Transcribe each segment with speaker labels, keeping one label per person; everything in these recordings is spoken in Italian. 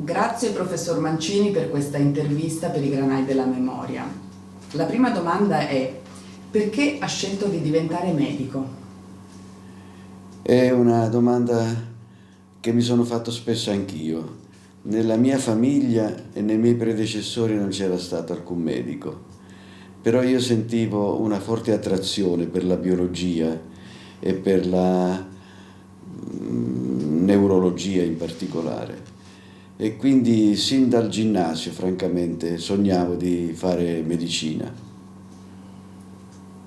Speaker 1: Grazie professor Mancini per questa intervista per i Granai della Memoria. La prima domanda è: perché ha scelto di diventare medico?
Speaker 2: È una domanda che mi sono fatto spesso anch'io. Nella mia famiglia e nei miei predecessori non c'era stato alcun medico, però io sentivo una forte attrazione per la biologia e per la neurologia in particolare. E quindi sin dal ginnasio, francamente, sognavo di fare medicina.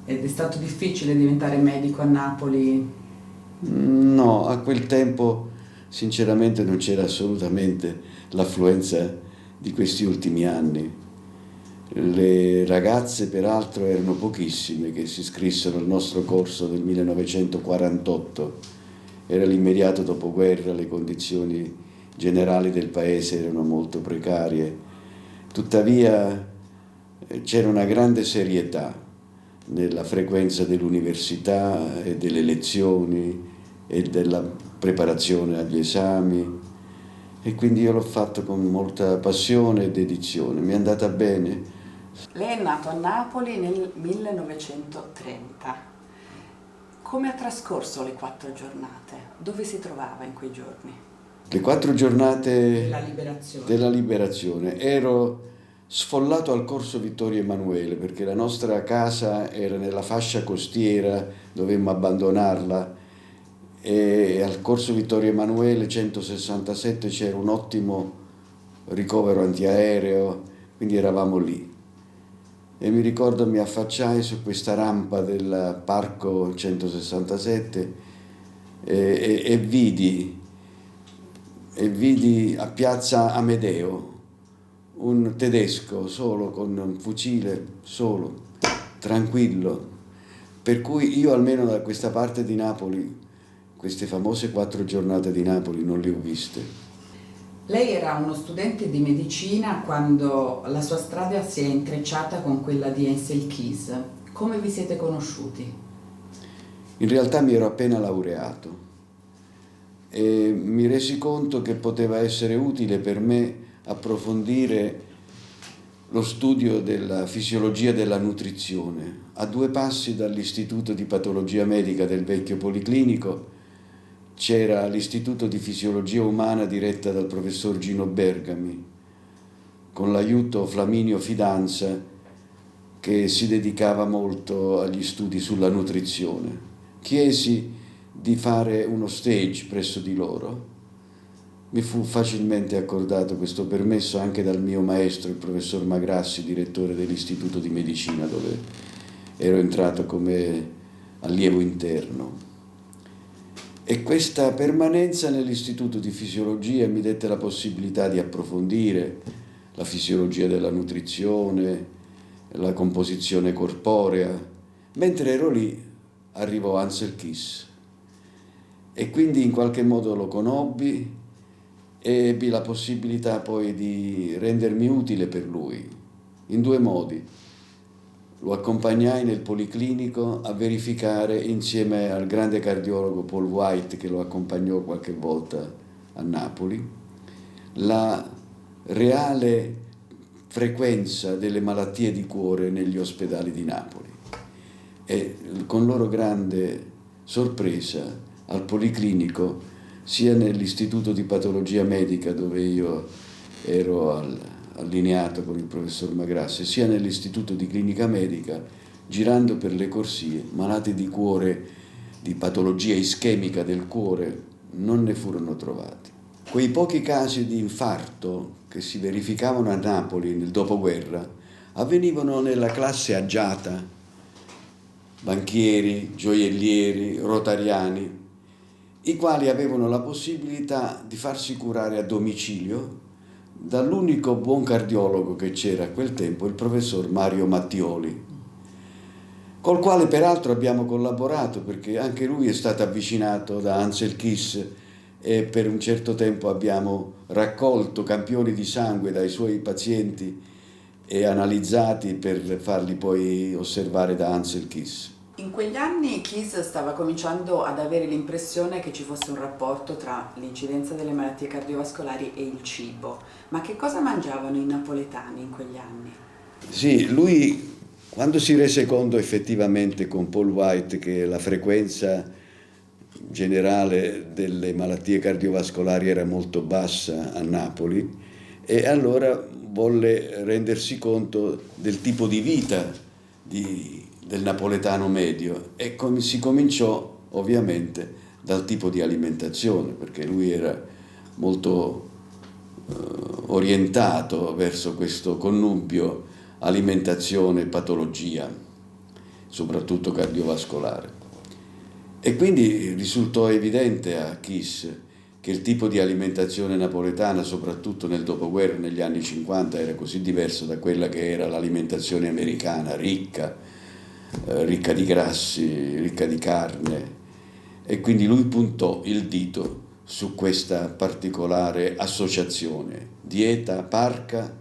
Speaker 1: Ed è stato difficile diventare medico a Napoli?
Speaker 2: No, a quel tempo sinceramente non c'era assolutamente l'affluenza di questi ultimi anni. Le ragazze peraltro erano pochissime che si iscrissero al nostro corso del 1948. Era l'immediato dopoguerra, le condizioni generali del paese erano molto precarie. Tuttavia c'era una grande serietà nella frequenza dell'università e delle lezioni e della preparazione agli esami, e quindi io l'ho fatto con molta passione e dedizione. Mi è andata bene.
Speaker 1: Lei è nato a Napoli nel 1930. Come ha trascorso le 4 giornate? Dove si trovava in quei giorni?
Speaker 2: Le 4 giornate
Speaker 1: Della
Speaker 2: della liberazione ero sfollato al Corso Vittorio Emanuele, perché la nostra casa era nella fascia costiera, dovemmo abbandonarla, e al Corso Vittorio Emanuele 167 c'era un ottimo ricovero antiaereo, quindi eravamo lì. E mi ricordo mi affacciai su questa rampa del parco 167 e vidi a piazza Amedeo un tedesco solo con un fucile, solo, tranquillo. Per cui io almeno da questa parte di Napoli, queste famose 4 giornate di Napoli non le ho viste.
Speaker 1: Lei era uno studente di medicina quando la sua strada si è intrecciata con quella di Ansel Keys. Come vi siete conosciuti?
Speaker 2: In realtà mi ero appena laureato e mi resi conto che poteva essere utile per me approfondire lo studio della fisiologia della nutrizione. A 2 passi dall'Istituto di Patologia Medica del vecchio Policlinico c'era l'Istituto di Fisiologia Umana diretta dal professor Gino Bergami, con l'aiuto Flaminio Fidanza, che si dedicava molto agli studi sulla nutrizione. Chiesi di fare uno stage presso di loro. Mi fu facilmente accordato questo permesso anche dal mio maestro, il professor Magrassi, direttore dell'Istituto di Medicina, dove ero entrato come allievo interno. E questa permanenza nell'Istituto di Fisiologia mi dette la possibilità di approfondire la fisiologia della nutrizione, la composizione corporea. Mentre ero lì arrivò Ansel Keys e quindi in qualche modo lo conobbi e ebbi la possibilità poi di rendermi utile per lui in 2 modi. Lo accompagnai nel Policlinico a verificare, insieme al grande cardiologo Paul White, che lo accompagnò qualche volta a Napoli, la reale frequenza delle malattie di cuore negli ospedali di Napoli. E con loro grande sorpresa al Policlinico, sia nell'Istituto di Patologia Medica, dove io ero allineato con il professor Magrassi, sia nell'Istituto di Clinica Medica, girando per le corsie, malati di cuore, di patologia ischemica del cuore, non ne furono trovati. Quei pochi casi di infarto che si verificavano a Napoli nel dopoguerra avvenivano nella classe agiata, banchieri, gioiellieri, rotariani, i quali avevano la possibilità di farsi curare a domicilio dall'unico buon cardiologo che c'era a quel tempo, il professor Mario Mattioli, col quale peraltro abbiamo collaborato, perché anche lui è stato avvicinato da Ansel Keys e per un certo tempo abbiamo raccolto campioni di sangue dai suoi pazienti e analizzati per farli poi osservare da Ansel Keys.
Speaker 1: In quegli anni Kiss stava cominciando ad avere l'impressione che ci fosse un rapporto tra l'incidenza delle malattie cardiovascolari e il cibo. Ma che cosa mangiavano i napoletani in quegli anni?
Speaker 2: Sì, lui quando si rese conto effettivamente con Paul White che la frequenza generale delle malattie cardiovascolari era molto bassa a Napoli, e allora volle rendersi conto del tipo di vita del napoletano medio, e si cominciò ovviamente dal tipo di alimentazione, perché lui era molto orientato verso questo connubio alimentazione-patologia, soprattutto cardiovascolare. E quindi risultò evidente a Kiss che il tipo di alimentazione napoletana, soprattutto nel dopoguerra, negli anni 50, era così diverso da quella che era l'alimentazione americana, ricca di grassi, ricca di carne. E quindi lui puntò il dito su questa particolare associazione, dieta parca,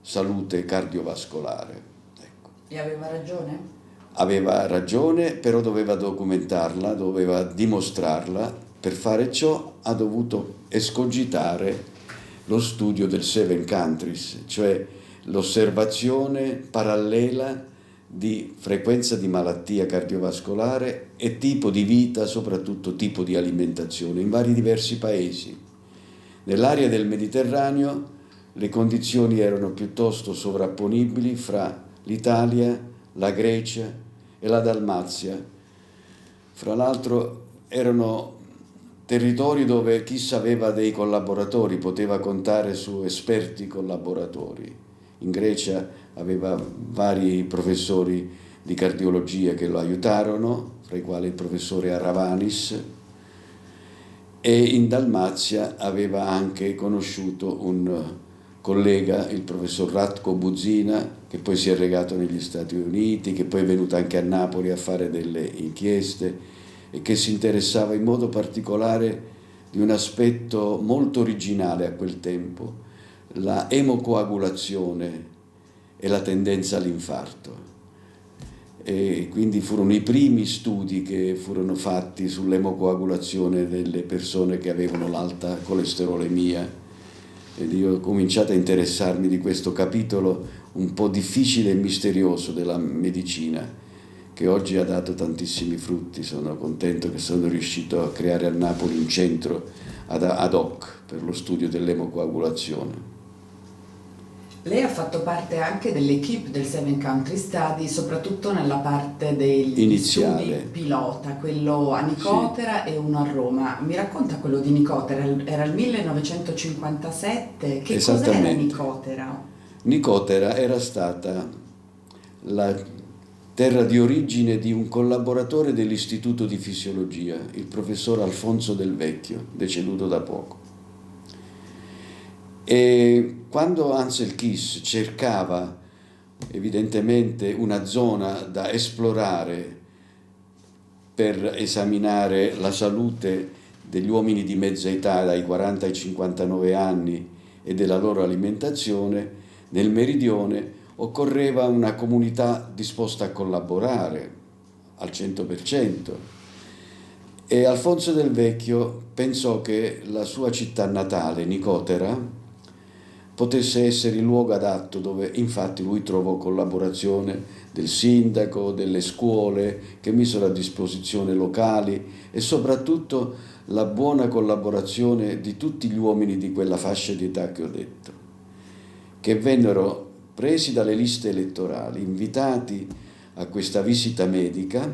Speaker 2: salute cardiovascolare. Ecco.
Speaker 1: E aveva ragione?
Speaker 2: Aveva ragione, però doveva documentarla, doveva dimostrarla. Per fare ciò ha dovuto escogitare lo studio del Seven Countries, cioè l'osservazione parallela di frequenza di malattia cardiovascolare e tipo di vita, soprattutto tipo di alimentazione, in vari diversi paesi. Nell'area del Mediterraneo le condizioni erano piuttosto sovrapponibili fra l'Italia, la Grecia e la Dalmazia. Fra l'altro erano territori dove chi aveva dei collaboratori poteva contare su esperti collaboratori. In Grecia aveva vari professori di cardiologia che lo aiutarono, fra i quali il professore Aravanis, e in Dalmazia aveva anche conosciuto un collega, il professor Ratko Buzina, che poi si è recato negli Stati Uniti, che poi è venuto anche a Napoli a fare delle inchieste e che si interessava in modo particolare di un aspetto molto originale a quel tempo, la emocoagulazione e la tendenza all'infarto. E quindi furono i primi studi che furono fatti sull'emocoagulazione delle persone che avevano l'alta colesterolemia, ed io ho cominciato a interessarmi di questo capitolo un po' difficile e misterioso della medicina, che oggi ha dato tantissimi frutti. Sono contento che sono riuscito a creare a Napoli un centro ad hoc per lo studio dell'emocoagulazione.
Speaker 1: Lei ha fatto parte anche dell'equipe del Seven Country Study, soprattutto nella parte degli
Speaker 2: Iniziale.
Speaker 1: studi pilota, quello a Nicotera e uno a Roma. Mi racconta quello di Nicotera? Era il 1957. Che cos'era Nicotera?
Speaker 2: Nicotera era stata la terra di origine di un collaboratore dell'Istituto di Fisiologia, il professor Alfonso Del Vecchio, deceduto da poco. E quando Ansel Keys cercava evidentemente una zona da esplorare per esaminare la salute degli uomini di mezza età, dai 40 ai 59 anni, e della loro alimentazione, nel meridione occorreva una comunità disposta a collaborare al 100%. E Alfonso Del Vecchio pensò che la sua città natale, Nicotera, potesse essere il luogo adatto, dove infatti lui trovò collaborazione del sindaco, delle scuole che misero a disposizione locali, e soprattutto la buona collaborazione di tutti gli uomini di quella fascia di età che ho detto, che vennero presi dalle liste elettorali, invitati a questa visita medica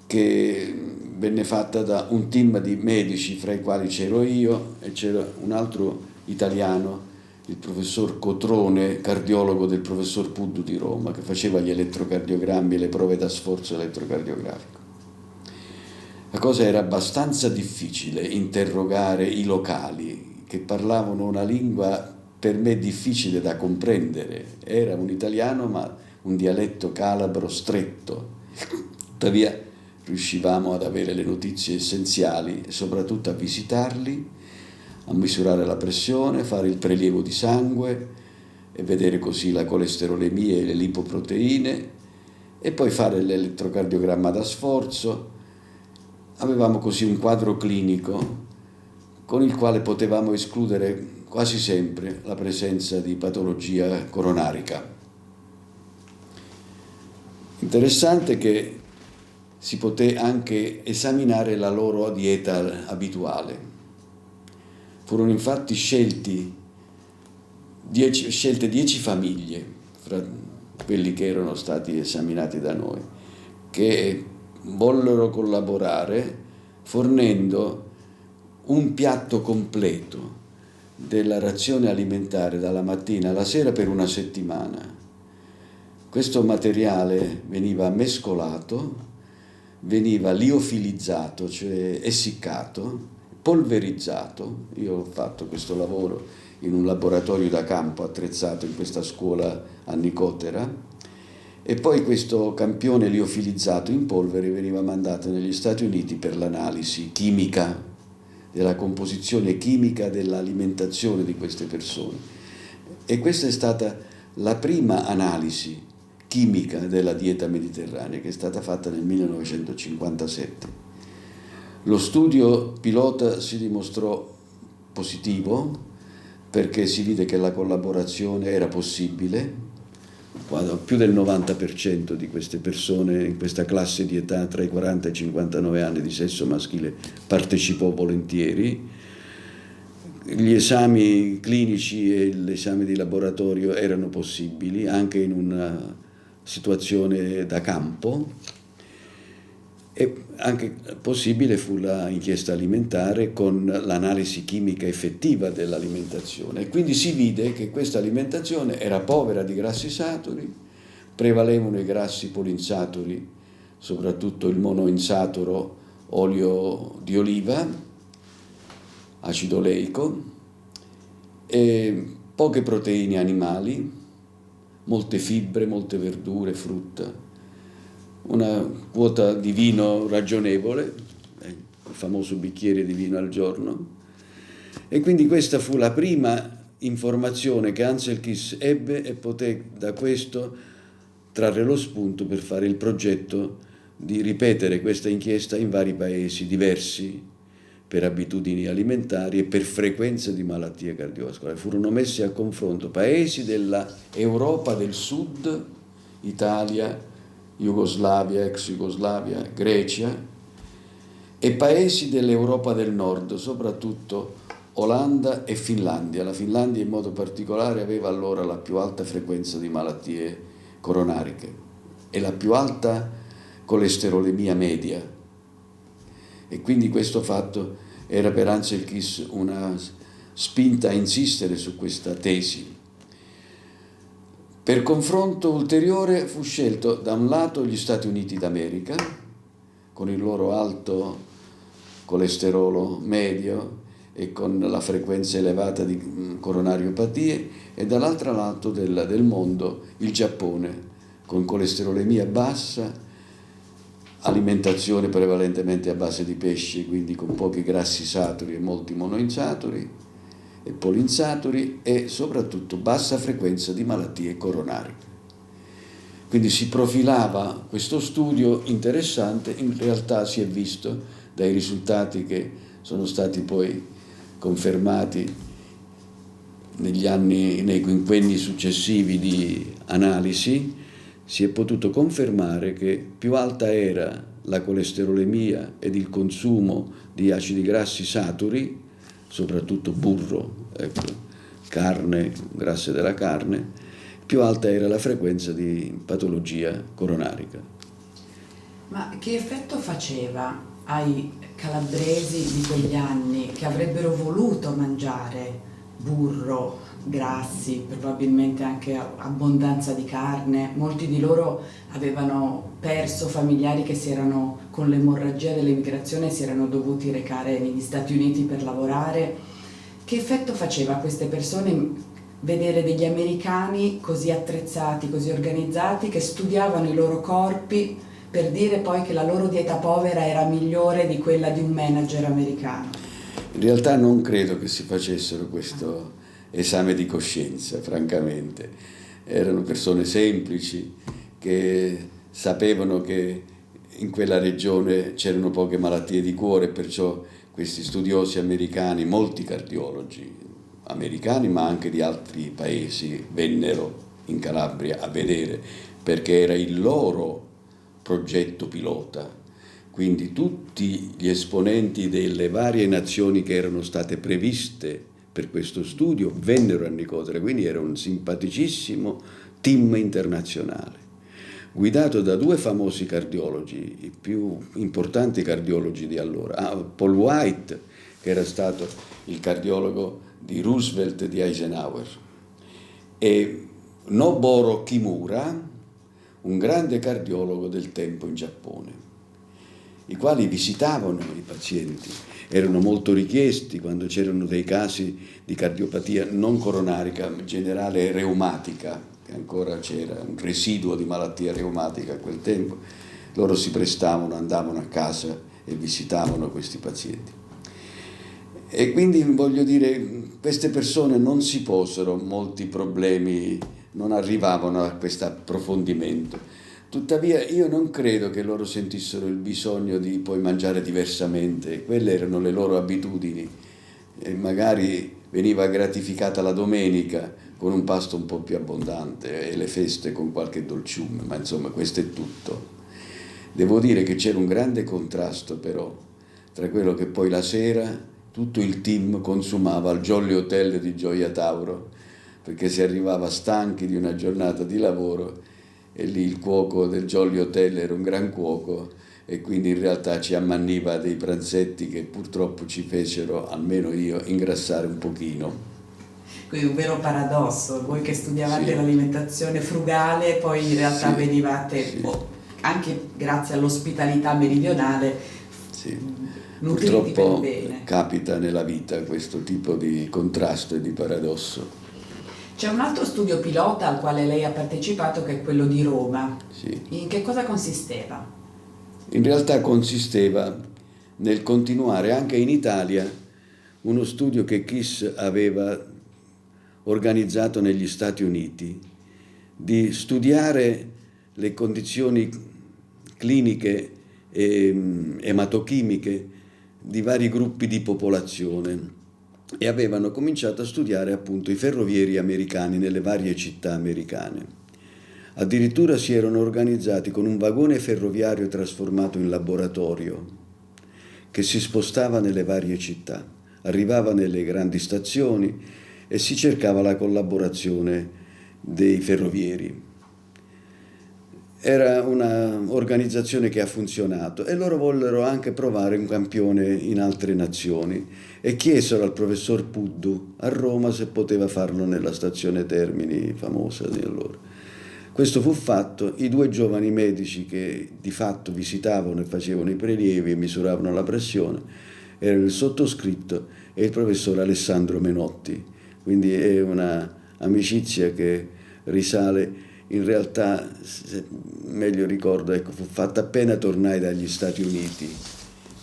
Speaker 2: che venne fatta da un team di medici, fra i quali c'ero io e c'era un altro italiano, il professor Cotrone, cardiologo del professor Puddu di Roma, che faceva gli elettrocardiogrammi e le prove da sforzo elettrocardiografico. La cosa era abbastanza difficile, interrogare i locali, che parlavano una lingua per me difficile da comprendere. Era un italiano, ma un dialetto calabro stretto. Tuttavia riuscivamo ad avere le notizie essenziali e soprattutto a visitarli, a misurare la pressione, fare il prelievo di sangue e vedere così la colesterolemia e le lipoproteine, e poi fare l'elettrocardiogramma da sforzo. Avevamo così un quadro clinico con il quale potevamo escludere quasi sempre la presenza di patologia coronarica. Interessante che si poté anche esaminare la loro dieta abituale. Furono infatti scelte 10 famiglie fra quelli che erano stati esaminati da noi, che vollero collaborare fornendo un piatto completo della razione alimentare dalla mattina alla sera per una settimana. Questo materiale veniva mescolato, veniva liofilizzato, cioè essiccato, polverizzato. Io ho fatto questo lavoro in un laboratorio da campo attrezzato in questa scuola a Nicotera, e poi questo campione liofilizzato in polvere veniva mandato negli Stati Uniti per l'analisi chimica, della composizione chimica dell'alimentazione di queste persone. E questa è stata la prima analisi chimica della dieta mediterranea, che è stata fatta nel 1957. Lo studio pilota si dimostrò positivo perché si vide che la collaborazione era possibile. Quando più del 90% di queste persone in questa classe di età tra i 40 e i 59 anni di sesso maschile partecipò volentieri. Gli esami clinici e l'esame di laboratorio erano possibili anche in una situazione da campo, e anche possibile fu l'inchiesta alimentare con l'analisi chimica effettiva dell'alimentazione, e quindi si vide che questa alimentazione era povera di grassi saturi, prevalevano i grassi polinsaturi, soprattutto il monoinsaturo, olio di oliva, acido oleico, e poche proteine animali, molte fibre, molte verdure, frutta, una quota di vino ragionevole, il famoso bicchiere di vino al giorno. E quindi questa fu la prima informazione che Anselkis ebbe, e poté da questo trarre lo spunto per fare il progetto di ripetere questa inchiesta in vari paesi diversi per abitudini alimentari e per frequenza di malattie cardiovascolari. Furono messi a confronto paesi della Europa del Sud, Italia, Jugoslavia, ex Jugoslavia, Grecia, e paesi dell'Europa del Nord, soprattutto Olanda e Finlandia. La Finlandia in modo particolare aveva allora la più alta frequenza di malattie coronariche e la più alta colesterolemia media, e quindi questo fatto era per Anselkis una spinta a insistere su questa tesi. Per confronto ulteriore fu scelto da un lato gli Stati Uniti d'America, con il loro alto colesterolo medio e con la frequenza elevata di coronariopatie, e dall'altro lato del mondo il Giappone, con colesterolemia bassa, alimentazione prevalentemente a base di pesci, quindi con pochi grassi saturi e molti monoinsaturi e polinsaturi, e soprattutto bassa frequenza di malattie coronariche. Quindi si profilava questo studio interessante. In realtà si è visto dai risultati che sono stati poi confermati nei quinquenni successivi di analisi, si è potuto confermare che più alta era la colesterolemia ed il consumo di acidi grassi saturi, soprattutto burro, ecco, carne, grasse della carne, più alta era la frequenza di patologia coronarica.
Speaker 1: Ma che effetto faceva ai calabresi di quegli anni, che avrebbero voluto mangiare burro, grassi, probabilmente anche abbondanza di carne? Molti di loro avevano perso familiari che con l'emorragia dell'emigrazione si erano dovuti recare negli Stati Uniti per lavorare. Che effetto faceva a queste persone vedere degli americani così attrezzati, così organizzati, che studiavano i loro corpi per dire poi che la loro dieta povera era migliore di quella di un manager americano?
Speaker 2: In realtà non credo che si facessero questo esame di coscienza, francamente. Erano persone semplici che sapevano che in quella regione c'erano poche malattie di cuore, perciò questi studiosi americani, molti cardiologi americani ma anche di altri paesi, vennero in Calabria a vedere, perché era il loro progetto pilota. Quindi tutti gli esponenti delle varie nazioni che erano state previste per questo studio vennero a Nicotera, quindi era un simpaticissimo team internazionale, guidato da due famosi cardiologi, i più importanti cardiologi di allora. Paul White, che era stato il cardiologo di Roosevelt e di Eisenhower, e Noboru Kimura, un grande cardiologo del tempo in Giappone, i quali visitavano i pazienti, erano molto richiesti quando c'erano dei casi di cardiopatia non coronarica, in generale reumatica, che ancora c'era un residuo di malattia reumatica a quel tempo. Loro si prestavano, andavano a casa e visitavano questi pazienti. E quindi voglio dire, queste persone non si posero molti problemi, non arrivavano a questo approfondimento. Tuttavia io non credo che loro sentissero il bisogno di poi mangiare diversamente, quelle erano le loro abitudini e magari veniva gratificata la domenica con un pasto un po' più abbondante e le feste con qualche dolciume, ma insomma questo è tutto. Devo dire che c'era un grande contrasto però tra quello che poi la sera tutto il team consumava al Jolly Hotel di Gioia Tauro, perché si arrivava stanchi di una giornata di lavoro e lì il cuoco del Jolly Hotel era un gran cuoco e quindi in realtà ci ammanniva dei pranzetti che purtroppo ci fecero, almeno io, ingrassare un pochino.
Speaker 1: Quindi un vero paradosso, voi che studiavate
Speaker 2: Sì.
Speaker 1: l'alimentazione frugale, poi in realtà
Speaker 2: Sì,
Speaker 1: venivate,
Speaker 2: sì.
Speaker 1: anche grazie all'ospitalità meridionale,
Speaker 2: Sì.
Speaker 1: nutriti per il
Speaker 2: Purtroppo
Speaker 1: bene.
Speaker 2: capita nella vita questo tipo di contrasto e di paradosso.
Speaker 1: C'è un altro studio pilota al quale lei ha partecipato che è quello di Roma.
Speaker 2: Sì.
Speaker 1: In che cosa consisteva?
Speaker 2: In realtà consisteva nel continuare anche in Italia uno studio che Kiss aveva organizzato negli Stati Uniti, di studiare le condizioni cliniche e ematochimiche di vari gruppi di popolazione e avevano cominciato a studiare appunto i ferrovieri americani nelle varie città americane. Addirittura si erano organizzati con un vagone ferroviario trasformato in laboratorio che si spostava nelle varie città, arrivava nelle grandi stazioni e si cercava la collaborazione dei ferrovieri. Era un'organizzazione che ha funzionato e loro vollero anche provare un campione in altre nazioni e chiesero al professor Puddu a Roma se poteva farlo nella stazione Termini famosa di allora. Questo fu fatto, i due giovani medici che di fatto visitavano e facevano i prelievi e misuravano la pressione erano il sottoscritto e il professor Alessandro Menotti, quindi è una amicizia che risale. In realtà, se meglio ricordo, ecco, fu fatta appena tornai dagli Stati Uniti,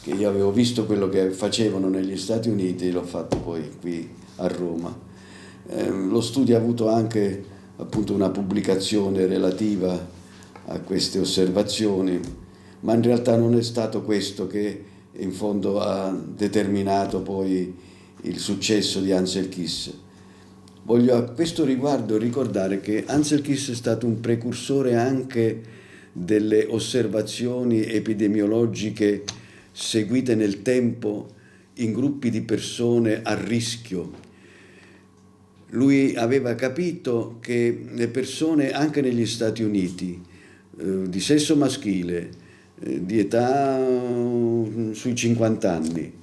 Speaker 2: che io avevo visto quello che facevano negli Stati Uniti e l'ho fatto poi qui a Roma. Lo studio ha avuto anche appunto una pubblicazione relativa a queste osservazioni, ma in realtà non è stato questo che in fondo ha determinato poi il successo di Ansel Keys. Voglio a questo riguardo ricordare che Ansel Keys è stato un precursore anche delle osservazioni epidemiologiche seguite nel tempo in gruppi di persone a rischio. Lui aveva capito che le persone anche negli Stati Uniti di sesso maschile, di età sui 50 anni,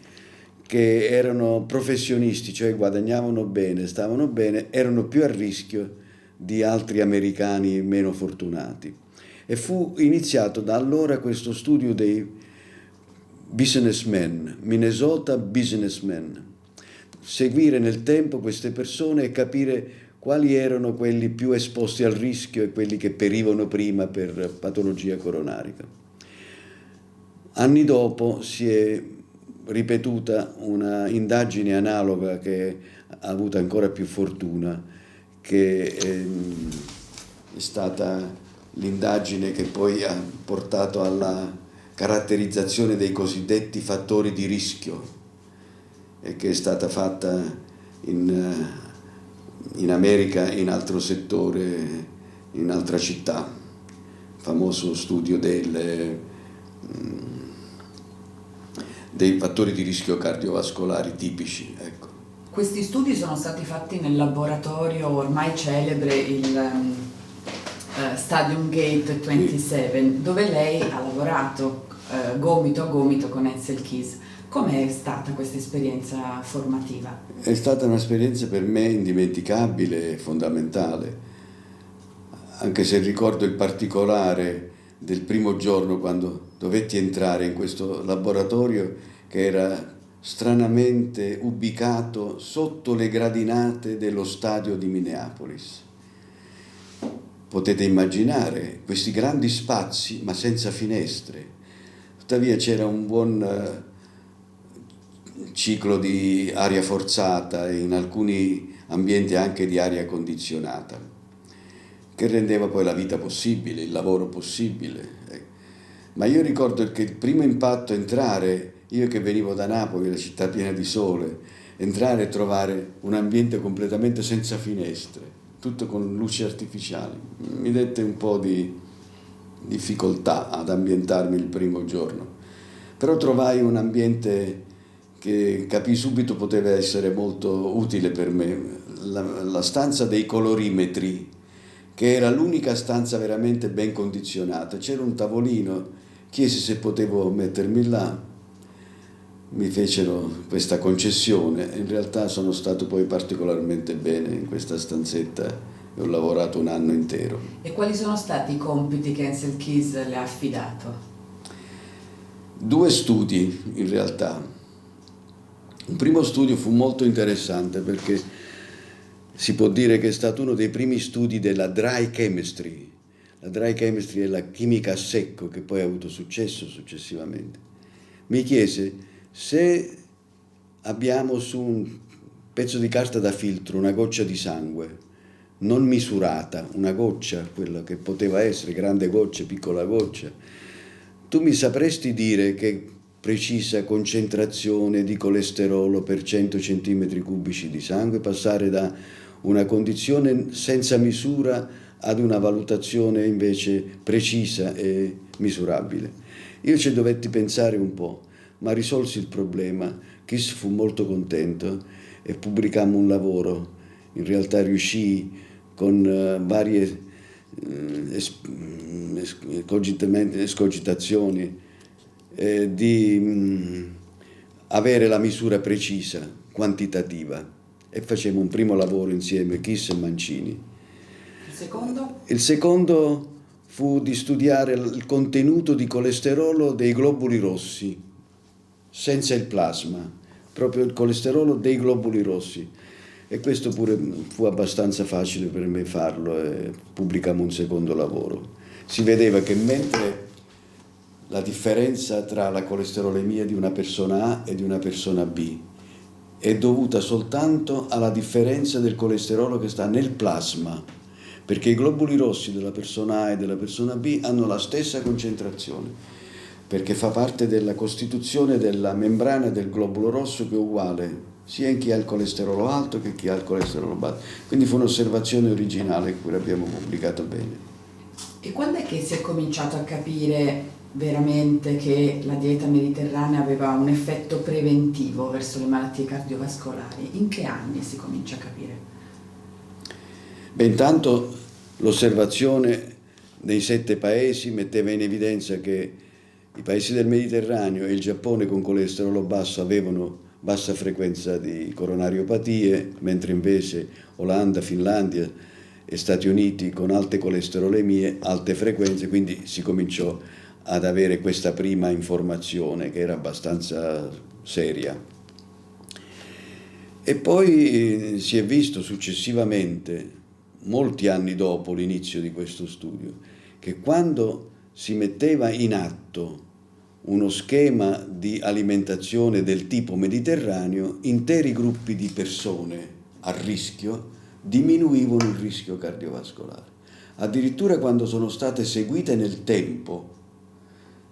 Speaker 2: che erano professionisti, cioè guadagnavano bene, stavano bene, erano più a rischio di altri americani meno fortunati. E fu iniziato da allora questo studio dei businessmen, Minnesota businessmen, seguire nel tempo queste persone e capire quali erano quelli più esposti al rischio e quelli che perivano prima per patologia coronarica. Anni dopo si è ripetuta una indagine analoga che ha avuto ancora più fortuna, che è stata l'indagine che poi ha portato alla caratterizzazione dei cosiddetti fattori di rischio e che è stata fatta in America, in altro settore, in altra città, famoso studio dei fattori di rischio cardiovascolari tipici. Ecco.
Speaker 1: Questi studi sono stati fatti nel laboratorio ormai celebre, il Stadium Gate 27, dove lei ha lavorato gomito a gomito con Edsel Keys. Com'è stata questa esperienza formativa?
Speaker 2: È stata un'esperienza per me indimenticabile e fondamentale, anche se ricordo il particolare del primo giorno quando dovetti entrare in questo laboratorio che era stranamente ubicato sotto le gradinate dello stadio di Minneapolis. Potete immaginare questi grandi spazi ma senza finestre, tuttavia c'era un buon ciclo di aria forzata e in alcuni ambienti anche di aria condizionata, che rendeva poi la vita possibile, il lavoro possibile. Ma io ricordo che il primo impatto entrare, io che venivo da Napoli, la città piena di sole, entrare e trovare un ambiente completamente senza finestre, tutto con luci artificiali, mi dette un po' di difficoltà ad ambientarmi il primo giorno, però trovai un ambiente che capii subito poteva essere molto utile per me, la stanza dei colorimetri, che era l'unica stanza veramente ben condizionata. C'era un tavolino, chiesi se potevo mettermi là, mi fecero questa concessione. In realtà sono stato poi particolarmente bene in questa stanzetta e ho lavorato un anno intero.
Speaker 1: E quali sono stati i compiti che Edsel Keys le ha affidato?
Speaker 2: 2 studi in realtà. Un primo studio fu molto interessante perché si può dire che è stato uno dei primi studi della dry chemistry. La dry chemistry è la chimica a secco che poi ha avuto successo successivamente. Mi chiese se abbiamo su un pezzo di carta da filtro una goccia di sangue non misurata, una goccia, quella che poteva essere grande goccia, piccola goccia, tu mi sapresti dire che precisa concentrazione di colesterolo per 100 centimetri cubici di sangue, passare da una condizione senza misura ad una valutazione invece precisa e misurabile. Io ci dovetti pensare un po', ma risolsi il problema. Keys fu molto contento e pubblicammo un lavoro. In realtà riuscii con varie escogitazioni di avere la misura precisa, quantitativa, e facemmo un primo lavoro insieme, Keys e Mancini.
Speaker 1: Il secondo?
Speaker 2: Il secondo fu di studiare il contenuto di colesterolo dei globuli rossi, senza il plasma, proprio il colesterolo dei globuli rossi. E questo pure fu abbastanza facile per me farlo e pubblicammo un secondo lavoro. Si vedeva che mentre la differenza tra la colesterolemia di una persona A e di una persona B è dovuta soltanto alla differenza del colesterolo che sta nel plasma, perché i globuli rossi della persona A e della persona B hanno la stessa concentrazione, perché fa parte della costituzione della membrana del globulo rosso che è uguale sia in chi ha il colesterolo alto che chi ha il colesterolo basso. Quindi fu un'osservazione originale che abbiamo pubblicato bene.
Speaker 1: E quando è che si è cominciato a capire veramente che la dieta mediterranea aveva un effetto preventivo verso le malattie cardiovascolari? In che anni si comincia a capire?
Speaker 2: Beh, intanto l'osservazione dei 7 paesi metteva in evidenza che i paesi del Mediterraneo e il Giappone con colesterolo basso avevano bassa frequenza di coronariopatie, mentre invece Olanda, Finlandia e Stati Uniti con alte colesterolemie, alte frequenze, quindi si cominciò ad avere questa prima informazione che era abbastanza seria. E poi si è visto successivamente, molti anni dopo l'inizio di questo studio, che quando si metteva in atto uno schema di alimentazione del tipo mediterraneo, interi gruppi di persone a rischio diminuivano il rischio cardiovascolare. addirittura quando sono state seguite nel tempo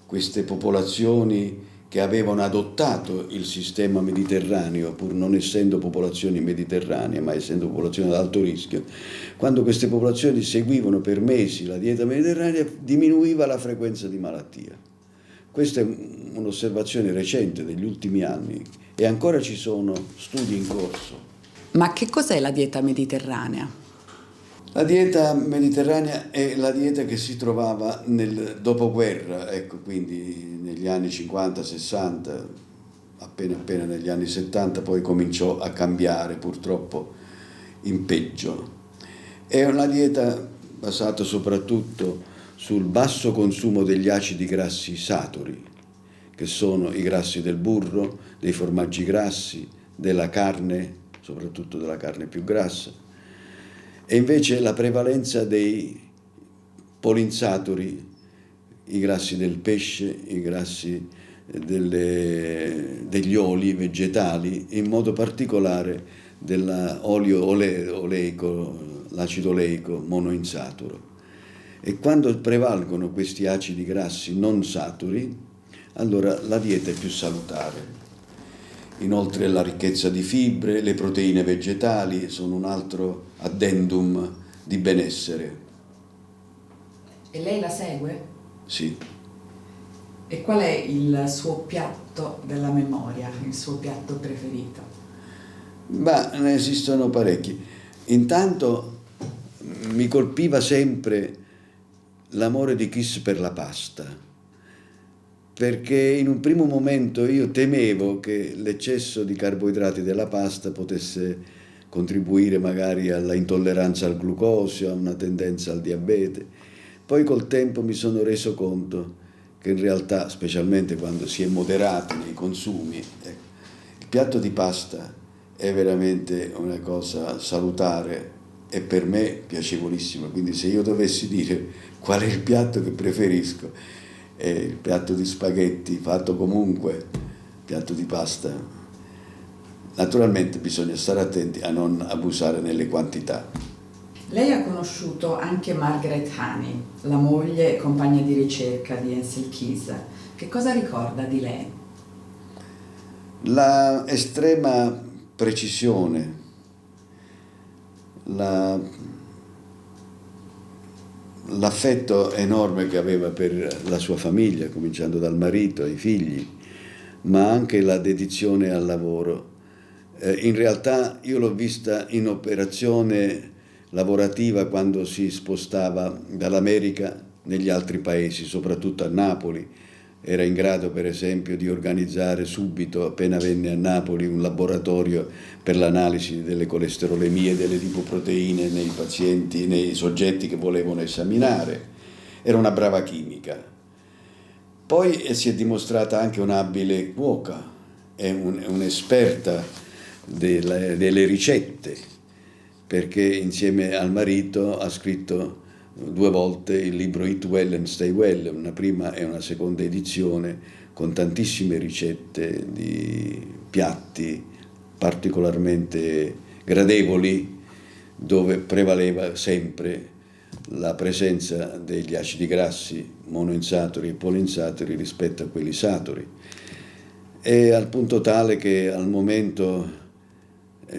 Speaker 2: queste popolazioni che avevano adottato il sistema mediterraneo, pur non essendo popolazioni mediterranee, ma essendo popolazioni ad alto rischio, quando queste popolazioni seguivano per mesi la dieta mediterranea, diminuiva la frequenza di malattia. Questa è un'osservazione recente degli ultimi anni e ancora ci sono studi in corso.
Speaker 1: Ma che cos'è la dieta mediterranea?
Speaker 2: La dieta mediterranea è la dieta che si trovava nel dopoguerra, ecco, quindi negli anni 50-60, appena negli anni 70 poi cominciò a cambiare, purtroppo in peggio. È una dieta basata soprattutto sul basso consumo degli acidi grassi saturi, che sono i grassi del burro, dei formaggi grassi, della carne, soprattutto della carne più grassa, e invece la prevalenza dei polinsaturi, i grassi del pesce, i grassi degli oli vegetali, in modo particolare dell'olio oleico, l'acido oleico monoinsaturo. E quando prevalgono questi acidi grassi non saturi, allora la dieta è più salutare. Inoltre la ricchezza di fibre, le proteine vegetali sono un altro addendum di benessere.
Speaker 1: E lei la segue?
Speaker 2: Sì.
Speaker 1: E qual è il suo piatto della memoria, il suo piatto preferito?
Speaker 2: Ma ne esistono parecchi. Intanto mi colpiva sempre l'amore di Kiss per la pasta, perché in un primo momento io temevo che l'eccesso di carboidrati della pasta potesse contribuire magari alla intolleranza al glucosio, a una tendenza al diabete. Poi col tempo mi sono reso conto che in realtà, specialmente quando si è moderati nei consumi, il piatto di pasta è veramente una cosa salutare e per me piacevolissima. Quindi se io dovessi dire qual è il piatto che preferisco, è il piatto di spaghetti fatto comunque, piatto di pasta. Naturalmente bisogna stare attenti a non abusare nelle quantità.
Speaker 1: Lei ha conosciuto anche Margaret Honey, la moglie e compagna di ricerca di Ancel Keys. Che cosa ricorda di lei?
Speaker 2: La estrema precisione, l'affetto enorme che aveva per la sua famiglia, cominciando dal marito ai figli, ma anche la dedizione al lavoro. In realtà io l'ho vista in operazione lavorativa quando si spostava dall'America negli altri paesi, soprattutto a Napoli. Era in grado, per esempio, di organizzare subito, appena venne a Napoli, un laboratorio per l'analisi delle colesterolemie e delle lipoproteine nei pazienti, nei soggetti che volevano esaminare. Era una brava chimica. Poi si è dimostrata anche un'abile cuoca, è un'esperta delle ricette, perché insieme al marito ha scritto 2 volte il libro Eat Well and Stay Well, una prima e una seconda edizione con tantissime ricette di piatti particolarmente gradevoli, dove prevaleva sempre la presenza degli acidi grassi monoinsaturi e polinsaturi rispetto a quelli saturi. E al punto tale che al momento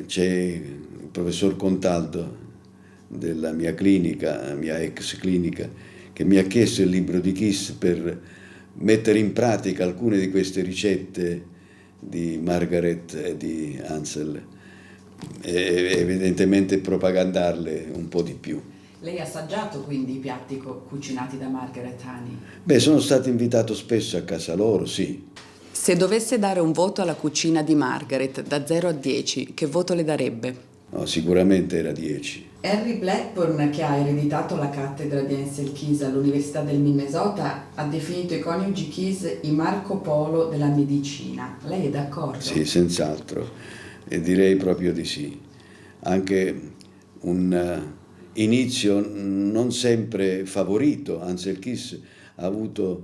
Speaker 2: c'è il professor Contaldo della mia clinica, mia ex clinica, che mi ha chiesto il libro di Kiss per mettere in pratica alcune di queste ricette di Margaret e di Ansel e evidentemente propagandarle un po' di più.
Speaker 1: Lei ha assaggiato quindi i piatti cucinati da Margaret Honey?
Speaker 2: Beh, sono stato invitato spesso a casa loro, sì.
Speaker 1: Se dovesse dare un voto alla cucina di Margaret da 0 a 10, che voto le darebbe?
Speaker 2: No, sicuramente era 10.
Speaker 1: Henry Blackburn, che ha ereditato la cattedra di Ancel Keys all'Università del Minnesota, ha definito i coniugi Keys i Marco Polo della medicina. Lei è d'accordo?
Speaker 2: Sì, senz'altro, e direi proprio di sì. Anche un inizio non sempre favorito, Ancel Keys ha avuto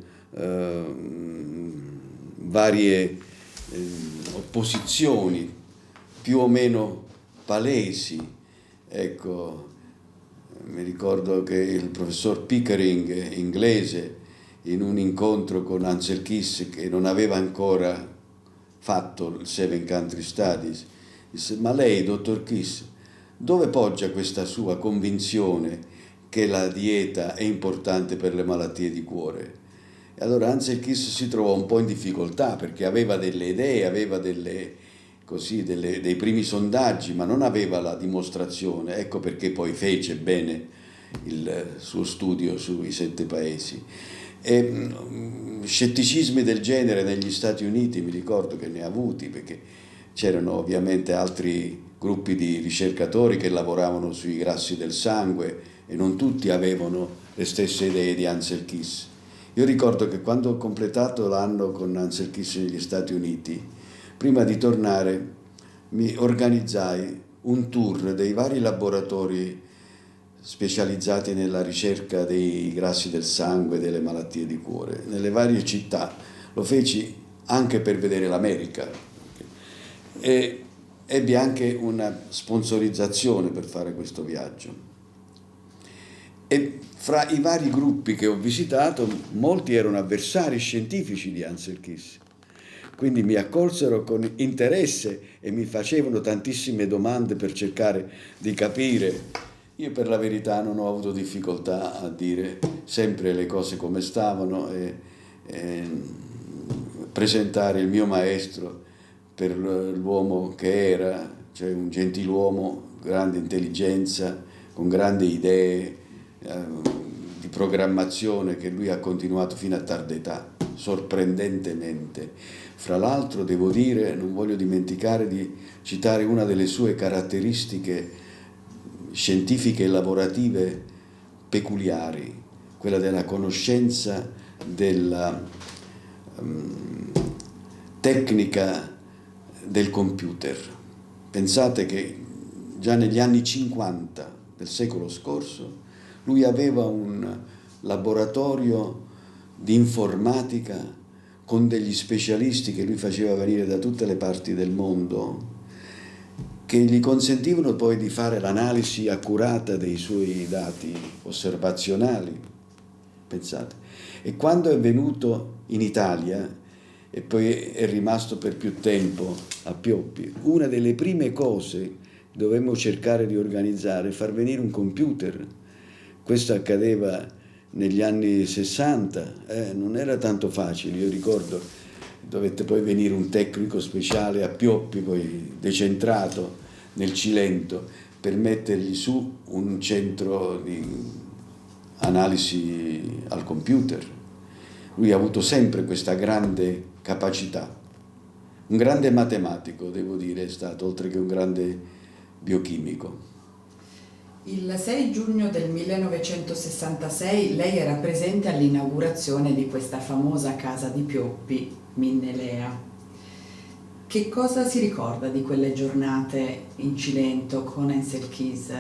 Speaker 2: varie opposizioni più o meno palesi, ecco, Mi ricordo che il professor Pickering, inglese, in un incontro con Ansel Keys, che non aveva ancora fatto il Seven Country Studies, disse: ma lei, dottor Keys, dove poggia questa sua convinzione che la dieta è importante per le malattie di cuore? E allora Ansel Keys si trovò un po' in difficoltà, perché aveva delle idee, aveva dei primi sondaggi, ma non aveva la dimostrazione. Ecco perché poi fece bene il suo studio sui 7 paesi. E scetticismi del genere negli Stati Uniti mi ricordo che ne ha avuti, perché c'erano ovviamente altri gruppi di ricercatori che lavoravano sui grassi del sangue e non tutti avevano le stesse idee di Ansel Keys. Io ricordo che quando ho completato l'anno con Ansel Keys negli Stati Uniti, prima di tornare mi organizzai un tour dei vari laboratori specializzati nella ricerca dei grassi del sangue e delle malattie di cuore, nelle varie città. Lo feci anche per vedere l'America e ebbi anche una sponsorizzazione per fare questo viaggio. E fra i vari gruppi che ho visitato, molti erano avversari scientifici di Ansel Keys. Quindi mi accolsero con interesse e mi facevano tantissime domande per cercare di capire. Io per la verità non ho avuto difficoltà a dire sempre le cose come stavano e presentare il mio maestro per l'uomo che era, cioè un gentiluomo, grande intelligenza, con grandi idee di programmazione che lui ha continuato fino a tarda età, sorprendentemente. Fra l'altro devo dire, non voglio dimenticare di citare una delle sue caratteristiche scientifiche e lavorative peculiari, quella della conoscenza della tecnica del computer. Pensate che già negli anni 50 del secolo scorso lui aveva un laboratorio di informatica con degli specialisti che lui faceva venire da tutte le parti del mondo, che gli consentivano poi di fare l'analisi accurata dei suoi dati osservazionali. Pensate. E quando è venuto in Italia e poi è rimasto per più tempo a Pioppi, una delle prime cose che dovevamo cercare di organizzare è far venire un computer. Questo accadeva negli anni 60, non era tanto facile. Io ricordo dovette poi venire un tecnico speciale a Pioppi, poi decentrato nel Cilento, per mettergli su un centro di analisi al computer. Lui ha avuto sempre questa grande capacità, un grande matematico, devo dire, è stato, oltre che un grande biochimico.
Speaker 1: Il 6 giugno del 1966 lei era presente all'inaugurazione di questa famosa casa di Pioppi, Minnelea. Che cosa si ricorda di quelle giornate in Cilento con Ansel Keys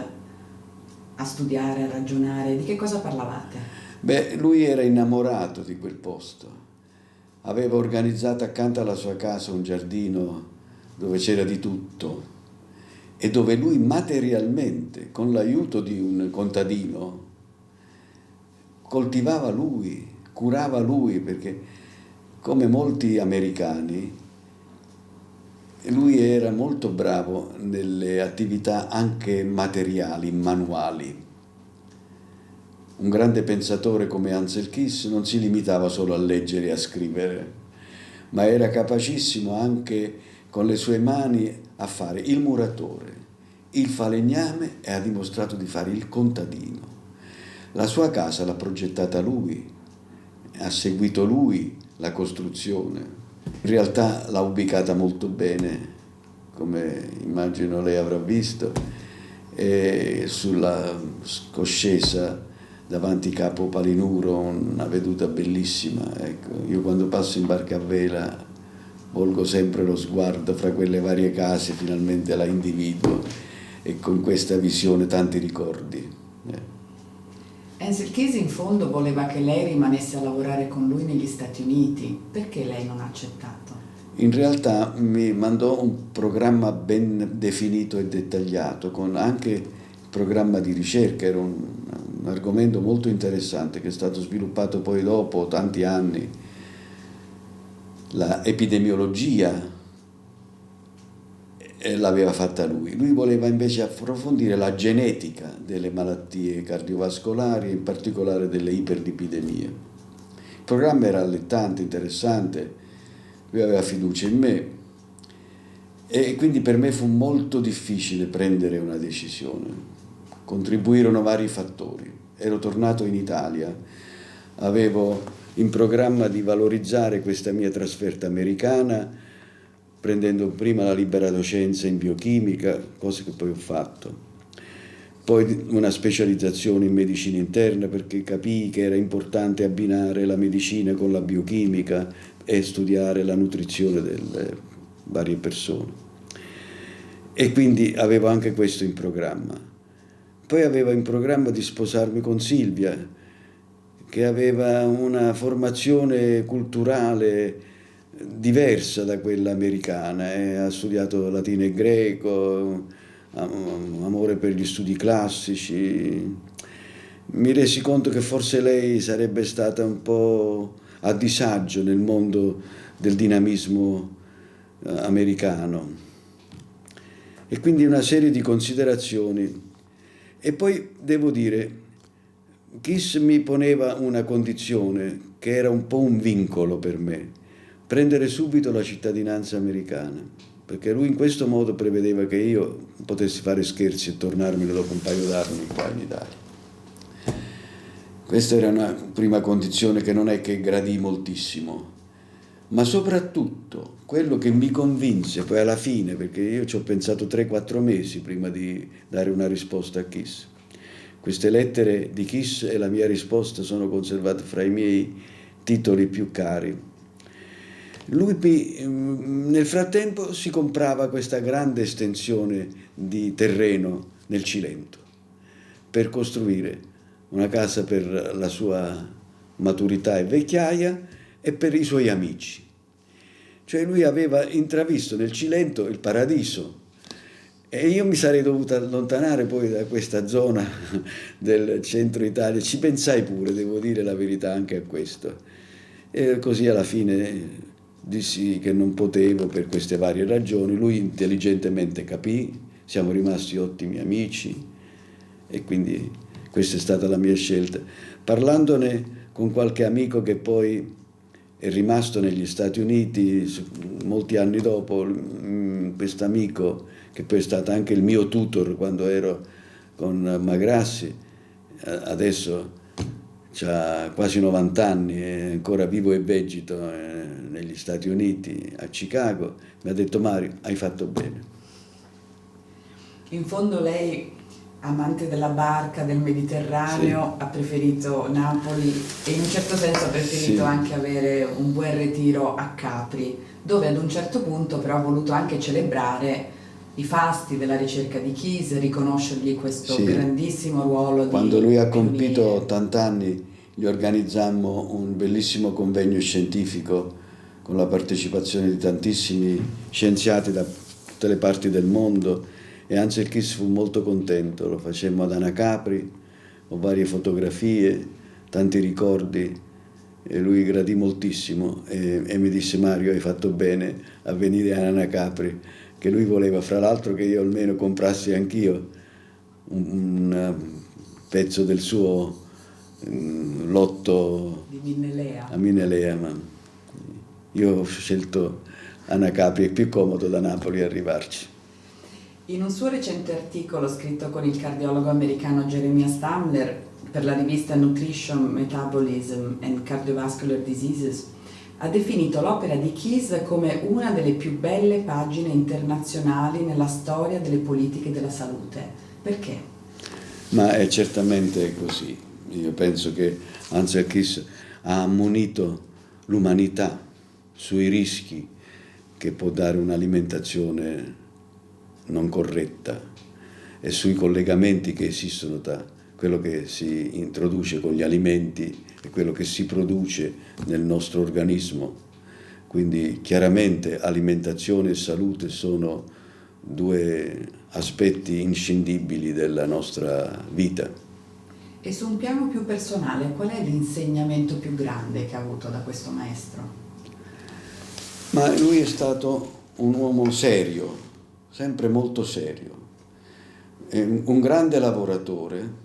Speaker 1: a studiare, a ragionare? Di che cosa parlavate?
Speaker 2: Beh, lui era innamorato di quel posto. Aveva organizzato accanto alla sua casa un giardino dove c'era di tutto e dove lui materialmente, con l'aiuto di un contadino, coltivava lui, curava lui, perché come molti americani lui era molto bravo nelle attività anche materiali, manuali. Un grande pensatore come Ansel Keys non si limitava solo a leggere e a scrivere, ma era capacissimo anche con le sue mani a fare il muratore, il falegname e ha dimostrato di fare il contadino. La sua casa l'ha progettata lui, ha seguito lui la costruzione. In realtà l'ha ubicata molto bene, come immagino lei avrà visto, e sulla scoscesa davanti Capo Palinuro, una veduta bellissima. Ecco, io quando passo in barca a vela volgo sempre lo sguardo fra quelle varie case, finalmente la individuo e con questa visione tanti ricordi.
Speaker 1: Ansel Keys in fondo voleva che lei rimanesse a lavorare con lui negli Stati Uniti. Perché lei non ha accettato?
Speaker 2: In realtà mi mandò un programma ben definito e dettagliato, con anche programma di ricerca, era un argomento molto interessante che è stato sviluppato poi dopo tanti anni, la epidemiologia l'aveva fatta lui. Lui voleva invece approfondire la genetica delle malattie cardiovascolari, in particolare delle iperdipidemie. Il programma era allettante, interessante, lui aveva fiducia in me e quindi per me fu molto difficile prendere una decisione. Contribuirono vari fattori. Ero tornato in Italia, avevo in programma di valorizzare questa mia trasferta americana, prendendo prima la libera docenza in biochimica, cosa che poi ho fatto, poi una specializzazione in medicina interna perché capii che era importante abbinare la medicina con la biochimica e studiare la nutrizione delle varie persone. E quindi avevo anche questo in programma. Poi avevo in programma di sposarmi con Silvia, che aveva una formazione culturale diversa da quella americana, ha studiato latino e greco, amore per gli studi classici. Mi resi conto che forse lei sarebbe stata un po' a disagio nel mondo del dinamismo americano. E quindi una serie di considerazioni. E poi devo dire, Kiss mi poneva una condizione che era un po' un vincolo per me, prendere subito la cittadinanza americana, perché lui in questo modo prevedeva che io potessi fare scherzi e tornarmene dopo un paio d'anni qua in Italia. Questa era una prima condizione che non è che gradì moltissimo, ma soprattutto quello che mi convinse poi alla fine, perché io ci ho pensato 3-4 mesi prima di dare una risposta a Kiss. Queste lettere di Kiss e la mia risposta sono conservate fra i miei titoli più cari. Lui nel frattempo si comprava questa grande estensione di terreno nel Cilento per costruire una casa per la sua maturità e vecchiaia e per i suoi amici. Cioè lui aveva intravisto nel Cilento il paradiso e io mi sarei dovuta allontanare poi da questa zona del centro Italia. Ci pensai pure, devo dire la verità anche a questo. E così alla fine dissi che non potevo per queste varie ragioni. Lui intelligentemente capì, siamo rimasti ottimi amici e quindi questa è stata la mia scelta. Parlandone con qualche amico che poi è rimasto negli Stati Uniti molti anni dopo, questo amico che poi è stato anche il mio tutor quando ero con Magrassi, adesso ha quasi 90 anni, è ancora vivo e vegeto negli Stati Uniti, a Chicago, mi ha detto: Mario, hai fatto bene.
Speaker 1: In fondo lei, amante della barca, del Mediterraneo, ha preferito Napoli e in un certo senso ha preferito anche avere un buon ritiro a Capri, dove ad un certo punto però ha voluto anche celebrare i fasti della ricerca di Kiss, riconoscergli questo grandissimo ruolo.
Speaker 2: Quando lui ha compito 80 anni gli organizzammo un bellissimo convegno scientifico con la partecipazione di tantissimi scienziati da tutte le parti del mondo e Ansel Keys fu molto contento. Lo facemmo ad Anacapri, ho varie fotografie, tanti ricordi e lui gradì moltissimo e mi disse: Mario, hai fatto bene a venire ad Anacapri, che lui voleva fra l'altro che io almeno comprassi anch'io un pezzo del suo lotto
Speaker 1: di Minnelea.
Speaker 2: A Minnelea, ma io ho scelto Anacapri, è più comodo da Napoli arrivarci.
Speaker 1: In un suo recente articolo scritto con il cardiologo americano Jeremiah Stamler per la rivista Nutrition, Metabolism and Cardiovascular Diseases, ha definito l'opera di Kiss come una delle più belle pagine internazionali nella storia delle politiche della salute. Perché?
Speaker 2: Ma è certamente così. Io penso che Ansel Keys ha ammonito l'umanità sui rischi che può dare un'alimentazione non corretta e sui collegamenti che esistono tra quello che si introduce con gli alimenti e quello che si produce nel nostro organismo. Quindi chiaramente alimentazione e salute sono due aspetti inscindibili della nostra vita.
Speaker 1: E su un piano più personale, qual è l'insegnamento più grande che ha avuto da questo maestro?
Speaker 2: Ma lui è stato un uomo serio, sempre molto serio, un grande lavoratore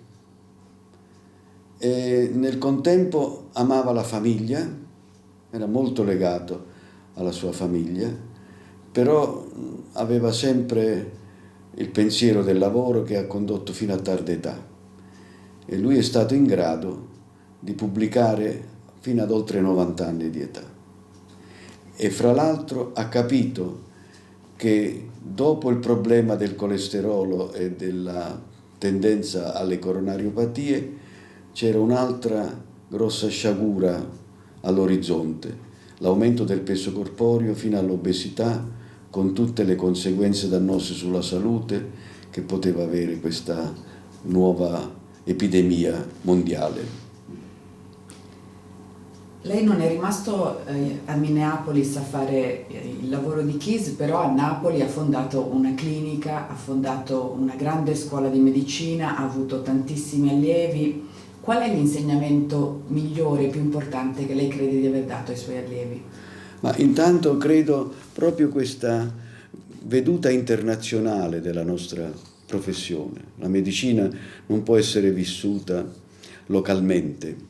Speaker 2: e nel contempo amava la famiglia, era molto legato alla sua famiglia, però aveva sempre il pensiero del lavoro che ha condotto fino a tarda età e lui è stato in grado di pubblicare fino ad oltre 90 anni di età e fra l'altro ha capito che dopo il problema del colesterolo e della tendenza alle coronariopatie c'era un'altra grossa sciagura all'orizzonte, l'aumento del peso corporeo fino all'obesità, con tutte le conseguenze dannose sulla salute che poteva avere questa nuova epidemia mondiale.
Speaker 1: Lei non è rimasto a Minneapolis a fare il lavoro di Keys, però a Napoli ha fondato una clinica, ha fondato una grande scuola di medicina, ha avuto tantissimi allievi. Qual è l'insegnamento migliore, più importante che lei crede di aver dato ai suoi allievi?
Speaker 2: Ma intanto credo proprio questa veduta internazionale della nostra professione. La medicina non può essere vissuta localmente.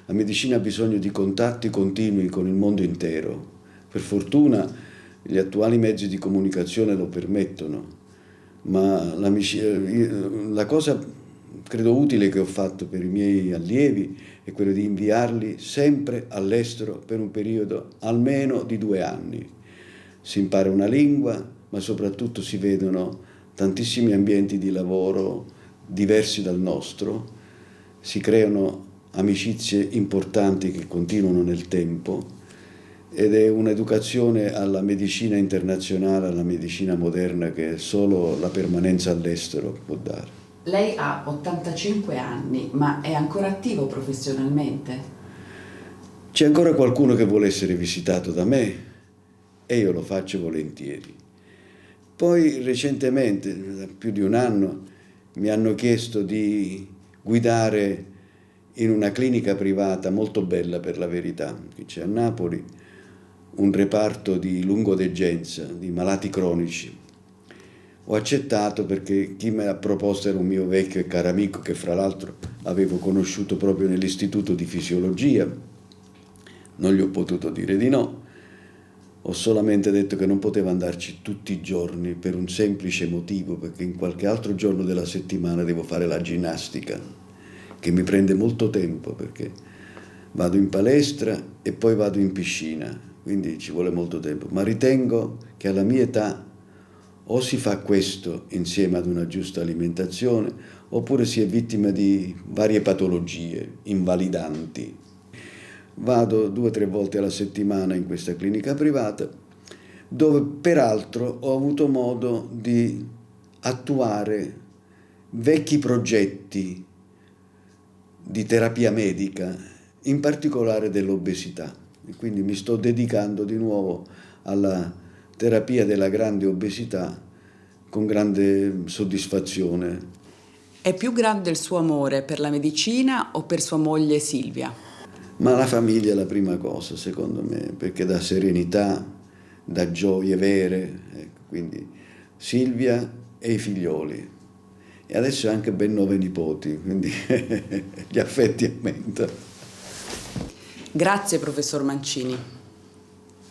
Speaker 2: La medicina ha bisogno di contatti continui con il mondo intero. Per fortuna gli attuali mezzi di comunicazione lo permettono, ma la cosa credo utile che ho fatto per i miei allievi è quello di inviarli sempre all'estero per un periodo almeno di 2 anni. Si impara una lingua, ma soprattutto si vedono tantissimi ambienti di lavoro diversi dal nostro, si creano amicizie importanti che continuano nel tempo ed è un'educazione alla medicina internazionale, alla medicina moderna che solo la permanenza all'estero può dare.
Speaker 1: Lei ha 85 anni, ma è ancora attivo professionalmente?
Speaker 2: C'è ancora qualcuno che vuole essere visitato da me e io lo faccio volentieri. Poi recentemente, da più di un anno, mi hanno chiesto di guidare in una clinica privata molto bella per la verità, che c'è a Napoli, un reparto di lungodegenza, di malati cronici. Ho accettato perché chi me l'ha proposto era un mio vecchio e caro amico che fra l'altro avevo conosciuto proprio nell'istituto di fisiologia. Non gli ho potuto dire di no, ho solamente detto che non potevo andarci tutti i giorni per un semplice motivo, perché in qualche altro giorno della settimana devo fare la ginnastica, che mi prende molto tempo perché vado in palestra e poi vado in piscina, quindi ci vuole molto tempo, ma ritengo che alla mia età o si fa questo insieme ad una giusta alimentazione oppure si è vittima di varie patologie invalidanti. Vado 2 o 3 volte alla settimana in questa clinica privata dove peraltro ho avuto modo di attuare vecchi progetti di terapia medica, in particolare dell'obesità. E quindi mi sto dedicando di nuovo alla terapia della grande obesità con grande soddisfazione.
Speaker 1: È più grande il suo amore per la medicina o per sua moglie Silvia?
Speaker 2: Ma la famiglia è la prima cosa, secondo me, perché dà serenità, dà gioie vere. Ecco, quindi Silvia e i figlioli. E adesso anche ben 9 nipoti, quindi gli affetti aumentano.
Speaker 1: Grazie, professor Mancini.